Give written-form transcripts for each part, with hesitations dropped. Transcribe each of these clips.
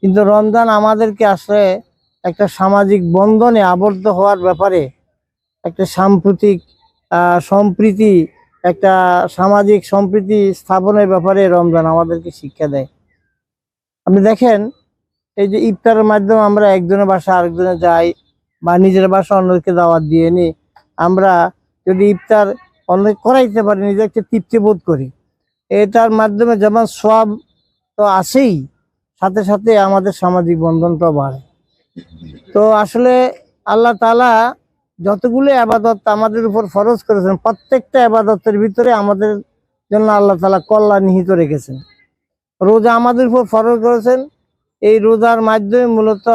কিন্তু রমজান আমাদেরকে আসলে একটা সামাজিক বন্ধনে আবদ্ধ হওয়ার ব্যাপারে, একটা সাম্প্রতিক সম্প্রীতি, একটা সামাজিক সম্প্রীতি স্থাপনের ব্যাপারে রমজান আমাদেরকে শিক্ষা দেয়। আপনি দেখেন, এই যে ইফতারের মাধ্যমে আমরা একজনের বাসা আরেকজনে যাই, বা নিজের বাসা অন্যকে দাওয়াত দিয়ে নি, আমরা যদি ইফতার অনেক করাইতে পারি নিজে একটা তৃপ্তি বোধ করি। এটার মাধ্যমে যেমন সওয়াব তো আছেই, সাথে সাথে আমাদের সামাজিক বন্ধনটাও বাড়ে। তো আসলে আল্লাহ তাআলা যতগুলো আবাদত আমাদের উপর ফরজ করেছেন, প্রত্যেকটা আবাদতের ভিতরে আমাদের জন্য আল্লাহ তাআলা কল্যাণ নিহিত রেখেছেন। রোজা আমাদের উপর ফরজ করেছেন, এই রোজার মাধ্যমে মূলত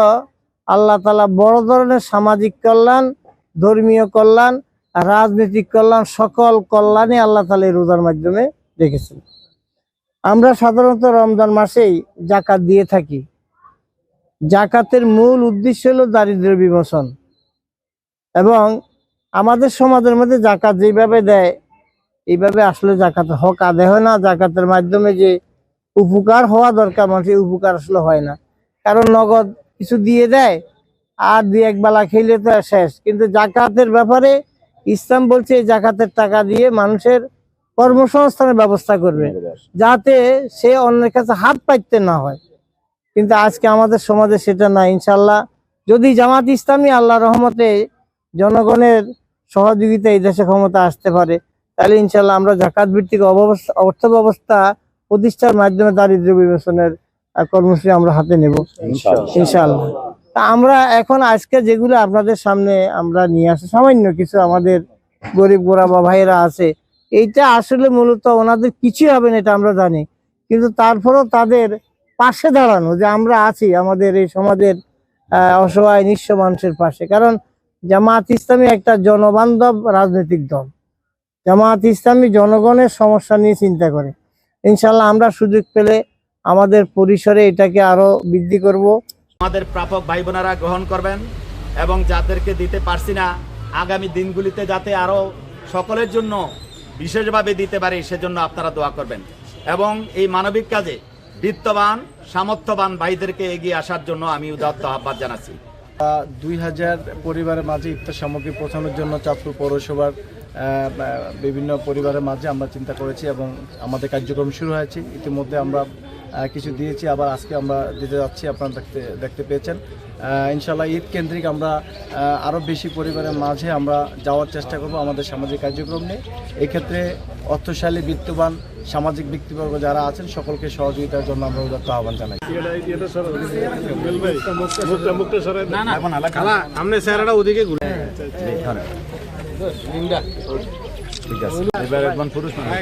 আল্লাহ তাআলা বড় ধরনের সামাজিক কল্যাণ, ধর্মীয় কল্যাণ, রাজনৈতিক কল্যাণ, সকল কল্যাণে আল্লাহ তাআলা এই রোজার মাধ্যমে রেখেছেন। আমরা সাধারণত রমজান মাসেই জাকাত দিয়ে থাকি। জাকাতের মূল উদ্দেশ্য হলো দারিদ্র্য বিমোচন, এবং আমাদের সমাজের মধ্যে জাকাত যেভাবে দেয় এইভাবে আসলে জাকাতের হক আদায় হয় না। জাকাতের মাধ্যমে যে উপকার হওয়া দরকার মানুষের উপকার আসলে হয় না, কারণ নগদ কিছু দিয়ে দেয় আর দুই এক বেলা খেলে তো শেষ। কিন্তু জাকাতের ব্যাপারে ইসলাম বলছে জাকাতের টাকা দিয়ে মানুষের কর্মসংস্থানের ব্যবস্থা করবে, যাতে সে অন্যের কাছে হাত পাইতে না হয়। কিন্তু আজকে আমাদের সমাজে সেটা না। ইনশাল্লাহ যদি জামাত ইসলামী আল্লাহ রহমতে জনগণের সহযোগিতা এই দেশে ক্ষমতা আসতে পারে, তাহলে ইনশাল্লাহ আমরা জাকাত ভিত্তিক অর্থ ব্যবস্থা প্রতিষ্ঠার মাধ্যমে দারিদ্র্য বিমোচনের কর্মসূচি আমরা হাতে নেব ইনশাল্লাহ। তা আমরা এখন আজকে যেগুলো আপনাদের সামনে আমরা নিয়ে আসি, সামান্য কিছু আমাদের গরিব গোরাবা ভাইয়েরা আছে, এইটা আসলে মূলত ওনাদের কিছুই হবে না এটা আমরা জানি, কিন্তু তারপরেও তাদের পাশে দাঁড়ানো, যে আমরা আছি আমাদের এই সমাজের অসহায় নিঃস্ব মানুষের পাশে। কারণ জামাত ইসলামী একটা জনবান্ধব রাজনৈতিক দল। জামাত ইসলামী জনগণের সমস্যা নিয়ে চিন্তা করে। ইনশাল্লাহ আমরা সুযোগ পেলে আমাদের পরিসরে এটাকে আরো বৃদ্ধি করব। আমাদের প্রাপক ভাই বোনেরা গ্রহণ করবেন, এবং যাদেরকে দিতে পারছি না আগামী দিনগুলিতে যাতে আরো সকলের জন্য বিশেষভাবে দিতে পারি সেজন্য আপনারা দোয়া করবেন, এবং এই মানবিক কাজে বিত্তবান সামর্থ্যবান ভাইদেরকে এগিয়ে আসার জন্য আমি উদাত্ত আহ্বান জানাচ্ছি। 2000 পরিবারের মাঝে ইফতার সামগ্রী পৌঁছানোর জন্য চাঁদপুর পৌরসভার বিভিন্ন পরিবারের মাঝে আমরা চিন্তা করেছি, এবং আমাদের কার্যক্রম শুরু হয়েছে। ইতিমধ্যে আমরা কিছু দিয়েছি, আবার আজকে আমরা দিতে যাচ্ছি, আপনারা দেখতে পেয়েছেন। ইনশাল্লাহ ঈদ কেন্দ্রিক আমরা আরও বেশি পরিবারের মাঝে আমরা যাওয়ার চেষ্টা করব আমাদের সামাজিক কার্যক্রম নিয়ে। এক্ষেত্রে অর্থশালী বিত্তবান সামাজিক ব্যক্তিবর্গ যারা আছেন সকলকে সহযোগিতার জন্য আমরা উদাত্ত আহ্বান জানাই। ঠিক আছে, এবার একবার পুরুষ মানুষ